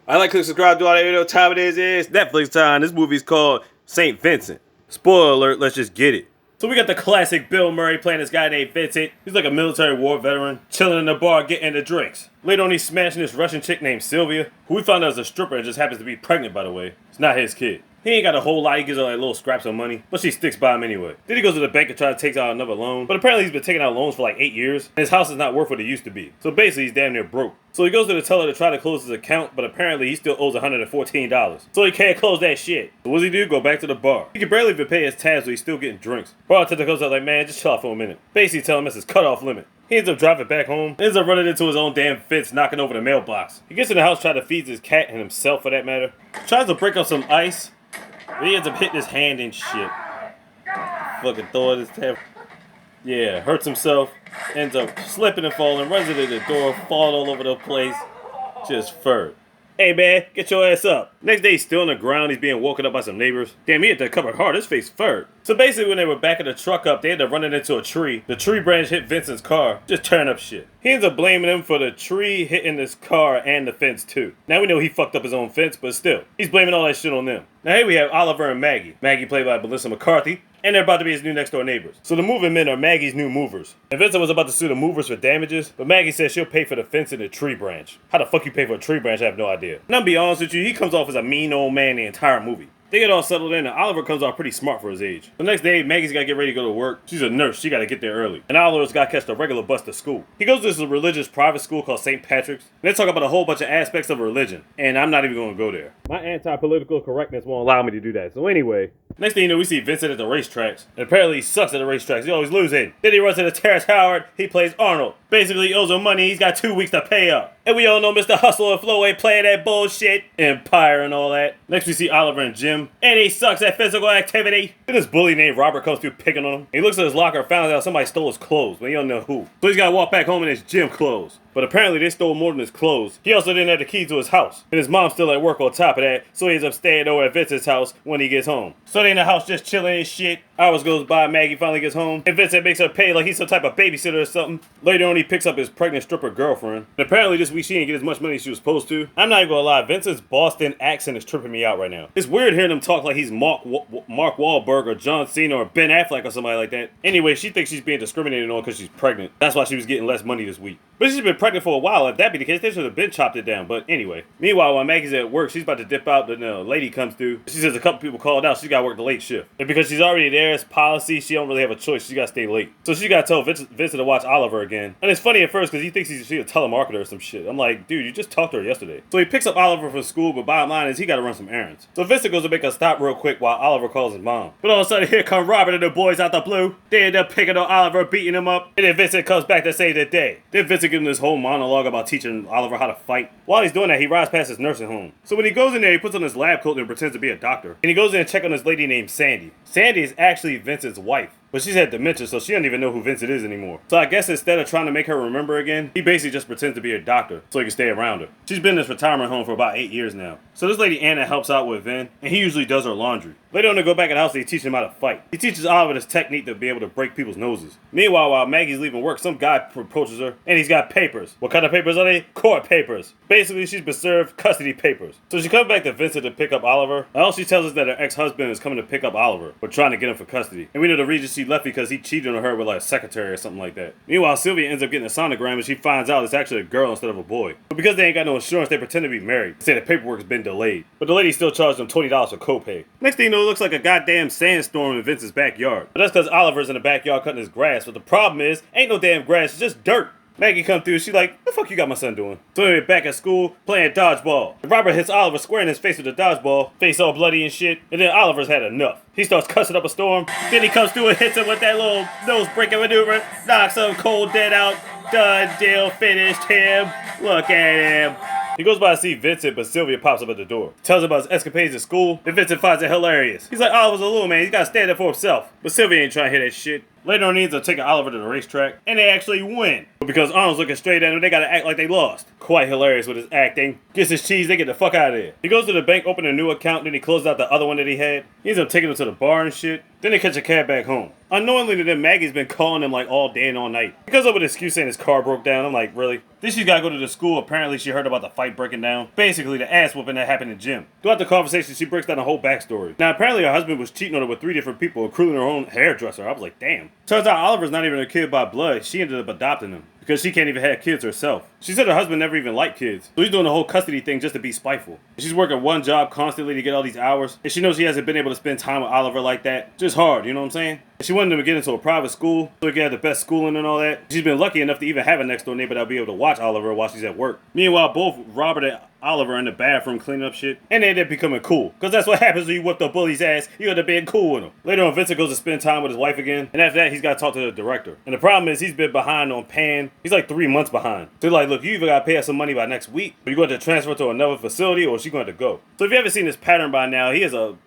I like to subscribe to all that video. Time it is. It's Netflix time. This movie's called St. Vincent. Spoiler alert, let's just get it. So we got the classic Bill Murray playing this guy named Vincent. He's like a military war veteran, chilling in the bar getting the drinks. Later on he's smashing this Russian chick named Sylvia, who we found out is a stripper and just happens to be pregnant, by the way. It's not his kid. He ain't got a whole lot, he gives her like little scraps of money, but she sticks by him anyway. Then he goes to the bank and tries to take out another loan, but apparently he's been taking out loans for like 8 years, and his house is not worth what it used to be. So basically he's damn near broke. So he goes to the teller to try to close his account, but apparently he still owes $114. So he can't close that shit. So what does he do? Go back to the bar. He can barely even pay his tabs, so he's still getting drinks. Bartender goes out like, man, just chill out for a minute. Basically tell him that's his cutoff limit. He ends up driving back home, ends up running into his own damn fence, knocking over the mailbox. He gets in the house, trying to feed his cat and himself for that matter. Tries to break up some ice, but he ends up hitting his hand and shit. Fucking throw it his tab. Yeah, hurts himself, ends up slipping and falling, runs into the door, fall all over the place. Just fur. Hey man, get your ass up. Next day he's still on the ground, he's being woken up by some neighbors. Damn, he hit the cupboard hard, his face furred. So basically when they were backing the truck up, they ended up running into a tree. The tree branch hit Vincent's car, just tearing up shit. He ends up blaming him for the tree hitting his car and the fence too. Now we know he fucked up his own fence, but still, he's blaming all that shit on them. Now here we have Oliver and Maggie. Maggie played by Melissa McCarthy, and they're about to be his new next door neighbors. So the moving men are Maggie's new movers. And Vincent was about to sue the movers for damages, but Maggie says she'll pay for the fence and the tree branch. How the fuck you pay for a tree branch? I have no idea. And I'm be honest with you, he comes off as a mean old man the entire movie. They get all settled in, and Oliver comes off pretty smart for his age. The next day, Maggie's gotta get ready to go to work. She's a nurse, she gotta get there early. And Oliver's gotta catch the regular bus to school. He goes to this religious private school called St. Patrick's, and they talk about a whole bunch of aspects of religion, and I'm not even gonna go there. My anti-political correctness won't allow me to do that. So anyway, next thing you know, we see Vincent at the racetracks, and apparently he sucks at the racetracks. He's always losing. Then he runs into Terrence Howard, he plays Arnold. Basically, he owes him money, he's got 2 weeks to pay up. And we all know Mr. Hustle and Flow ain't playing that bullshit. Empire and all that. Next we see Oliver and Jim, and he sucks at physical activity. Then this bully named Robert comes through picking on him. He looks at his locker and finds out somebody stole his clothes, but he don't know who. So he's gotta walk back home in his gym clothes. But apparently they stole more than his clothes. He also didn't have the key to his house. And his mom's still at work on top of that, so he ends up staying over at Vincent's house when he gets home. So they in the house just chilling and shit. Hours goes by, Maggie finally gets home, and Vincent makes her pay like he's some type of babysitter or something. Later on he picks up his pregnant stripper girlfriend. And apparently this week she didn't get as much money as she was supposed to. I'm not even gonna lie, Vincent's Boston accent is tripping me out right now. It's weird hearing him talk like he's Mark Wahlberg or John Cena or Ben Affleck or somebody like that. Anyway, she thinks she's being discriminated on because she's pregnant. That's why she was getting less money this week. But she's been pregnant for a while. If that be the case, they should have been chopped it down. But anyway. Meanwhile, while Maggie's at work, she's about to dip out. The lady comes through. She says a couple people called out. She's got to work the late shift. And because she's already there as policy, she don't really have a choice. She got to stay late. So she got to tell Vincent to watch Oliver again. And it's funny at first because he thinks she's a telemarketer or some shit. I'm like, dude, you just talked to her yesterday. So he picks up Oliver from school, but bottom line is he got to run some errands. So Vincent goes to make a stop real quick while Oliver calls his mom. But all of a sudden, here come Robert and the boys out the blue. They end up picking on Oliver, beating him up. And then Vincent comes back to save the day. Then Vincent gives him this whole monologue about teaching Oliver how to fight. While he's doing that, he rides past his nursing home. So when he goes in there, he puts on his lab coat and pretends to be a doctor. And he goes in and checks on this lady named Sandy. Sandy is actually Vincent's wife. But she's had dementia, so she doesn't even know who Vincent is anymore. So I guess instead of trying to make her remember again, he basically just pretends to be a doctor so he can stay around her. She's been in this retirement home for about 8 years now. So this lady Anna helps out with Vin, and he usually does her laundry. Later on, they go back in the house and he teaches him how to fight. He teaches Oliver this technique to be able to break people's noses. Meanwhile, while Maggie's leaving work, some guy approaches her, and he's got papers. What kind of papers are they? Court papers. Basically, she's been served custody papers. So she comes back to Vincent to pick up Oliver, and all she tells us that her ex-husband is coming to pick up Oliver, but trying to get him for custody. And we know the reason she left because he cheated on her with like a secretary or something like that. Meanwhile, Sylvia ends up getting a sonogram and she finds out it's actually a girl instead of a boy. But because they ain't got no insurance, they pretend to be married. They say the paperwork's been delayed. But the lady still charged them $20 for copay. Next thing you know, it looks like a goddamn sandstorm in Vince's backyard. But that's because Oliver's in the backyard cutting his grass. But the problem is, ain't no damn grass, it's just dirt. Maggie come through, she's like, what the fuck you got my son doing? So anyway, back at school, playing dodgeball. And Robert hits Oliver square in his face with the dodgeball, face all bloody and shit, and then Oliver's had enough. He starts cussing up a storm, then he comes through and hits him with that little nose-breaking maneuver, knocks him cold dead out, done deal, finished him, look at him. He goes by to see Vincent, but Sylvia pops up at the door. Tells him about his escapades at school, and Vincent finds it hilarious. He's like, Oliver's a little man, he's gotta stand up for himself. But Sylvia ain't trying to hear that shit. Later on, he ends up taking Oliver to the racetrack, and they actually win. But because Arnold's looking straight at him, they gotta act like they lost. Quite hilarious with his acting. Gets his cheese, they get the fuck out of there. He goes to the bank, open a new account, then he closes out the other one that he had. He ends up taking him to the bar and shit. Then they catch a cab back home. Unknowingly to them, Maggie's been calling him like all day and all night. He comes up with an excuse saying his car broke down. I'm like, really? Then she's gotta go to the school. Apparently she heard about the fight breaking down. Basically the ass whooping that happened in the gym. Throughout the conversation, she breaks down the whole backstory. Now apparently her husband was cheating on her with 3 different people, including her own hairdresser. I was like, damn. Turns out Oliver's not even a kid by blood. She ended up adopting him, because she can't even have kids herself. She said her husband never even liked kids, so he's doing the whole custody thing just to be spiteful. She's working one job constantly to get all these hours, and she knows she hasn't been able to spend time with Oliver like that. Just hard, you know what I'm saying? She wanted him to get into a private school, so he could have the best schooling and all that. She's been lucky enough to even have a next door neighbor that'll be able to watch Oliver while she's at work. Meanwhile, both Robert and Oliver are in the bathroom cleaning up shit, and they end up becoming cool. Because that's what happens when you whip the bully's ass, you end up being cool with him. Later on, Vincent goes to spend time with his wife again, and after that, he's got to talk to the director. And the problem is, he's been behind on paying. He's like 3 months behind. So they're like, look, you either got to pay us some money by next week, or you're going to transfer to another facility, or she's going to go. So if you haven't seen this pattern by now, he's on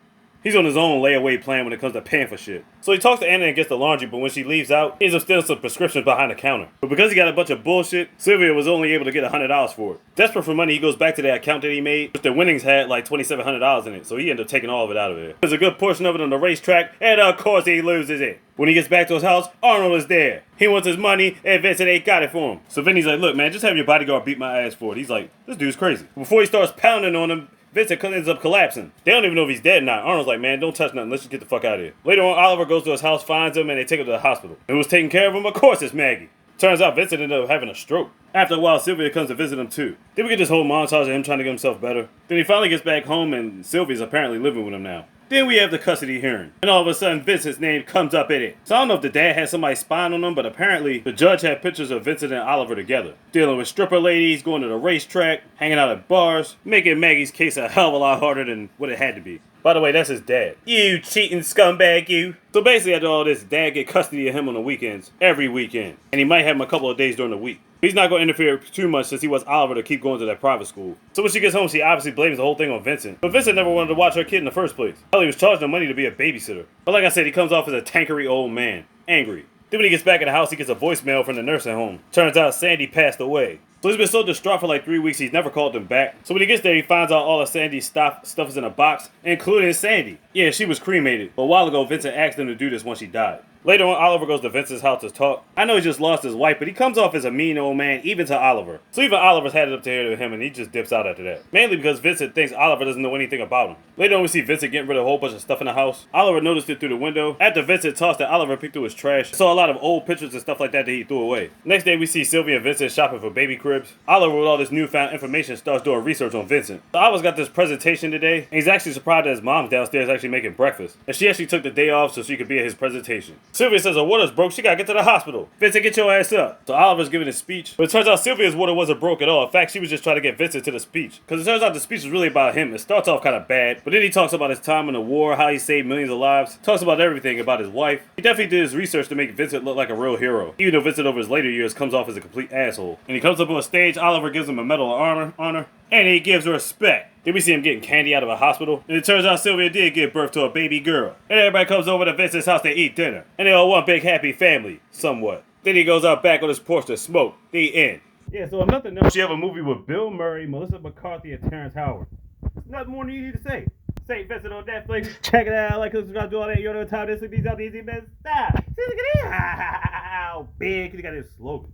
his own layaway plan when it comes to paying for shit. So he talks to Anna and gets the laundry, but when she leaves out, he ends up stealing some prescriptions behind the counter. But because he got a bunch of bullshit, Sylvia was only able to get $100 for it. Desperate for money, he goes back to the account that he made, but the winnings had like $2,700 in it, so he ended up taking all of it out of it. There's a good portion of it on the racetrack, and of course he loses it. When he gets back to his house, Arnold is there. He wants his money, and Vincent ain't got it for him. So Vinny's like, look man, just have your bodyguard beat my ass for it. He's like, this dude's crazy. Before he starts pounding on him, Vincent ends up collapsing. They don't even know if he's dead or not. Arnold's like, man, don't touch nothing. Let's just get the fuck out of here. Later on, Oliver goes to his house, finds him, and they take him to the hospital. And who's taking care of him? Of course, it's Maggie. Turns out Vincent ended up having a stroke. After a while, Sylvia comes to visit him too. Then we get this whole montage of him trying to get himself better. Then he finally gets back home, and Sylvia's apparently living with him now. Then we have the custody hearing. And all of a sudden, Vincent's name comes up in it. So I don't know if the dad had somebody spying on him, but apparently the judge had pictures of Vincent and Oliver together. Dealing with stripper ladies, going to the racetrack, hanging out at bars, making Maggie's case a hell of a lot harder than what it had to be. By the way, that's his dad. You cheating scumbag, you. So basically after all this, dad get custody of him on the weekends, every weekend. And he might have him a couple of days during the week. He's not going to interfere too much since he wants Oliver to keep going to that private school. So when she gets home, she obviously blames the whole thing on Vincent. But Vincent never wanted to watch her kid in the first place. Hell, he was charging her money to be a babysitter. But like I said, he comes off as a tankery old man. Angry. Then when he gets back in the house, he gets a voicemail from the nursing home. Turns out Sandy passed away. So he's been so distraught for like 3 weeks, he's never called them back. So when he gets there, he finds out all of Sandy's stuff is in a box, including Sandy. Yeah, she was cremated. But a while ago, Vincent asked him to do this once she died. Later on, Oliver goes to Vincent's house to talk. I know he just lost his wife, but he comes off as a mean old man, even to Oliver. So even Oliver's had it up to here to him, and he just dips out after that. Mainly because Vincent thinks Oliver doesn't know anything about him. Later on, we see Vincent getting rid of a whole bunch of stuff in the house. Oliver noticed it through the window. After Vincent tossed it, Oliver picked through his trash. Saw a lot of old pictures and stuff like that he threw away. Next day, we see Sylvia and Vincent shopping for baby cribs. Oliver, with all this newfound information, starts doing research on Vincent. So Oliver's got this presentation today, and he's actually surprised that his mom's downstairs actually making breakfast. And she actually took the day off so she could be at his presentation. Sylvia says her water's broke, she gotta get to the hospital. Vincent, get your ass up. So Oliver's giving his speech, but it turns out Sylvia's water wasn't broke at all. In fact, she was just trying to get Vincent to the speech. Because it turns out the speech is really about him. It starts off kind of bad, but then he talks about his time in the war, how he saved millions of lives, talks about everything, about his wife. He definitely did his research to make Vincent look like a real hero, even though Vincent over his later years comes off as a complete asshole. And he comes up on stage, Oliver gives him a medal of honor, and he gives respect. Then we see him getting candy out of a hospital, and it turns out Sylvia did give birth to a baby girl. And everybody comes over to Vincent's house to eat dinner, and they all one big happy family, somewhat. Then he goes out back on his porch to smoke. The end. Yeah, so if nothing else, you have a movie with Bill Murray, Melissa McCarthy, and Terrence Howard. There's nothing more than you need to say. St. Vincent on Netflix. Check it out. Like, subscribe, do all that. You know what time this is. These are the easy best. Stop. See, look at this. How big. He got his slogan.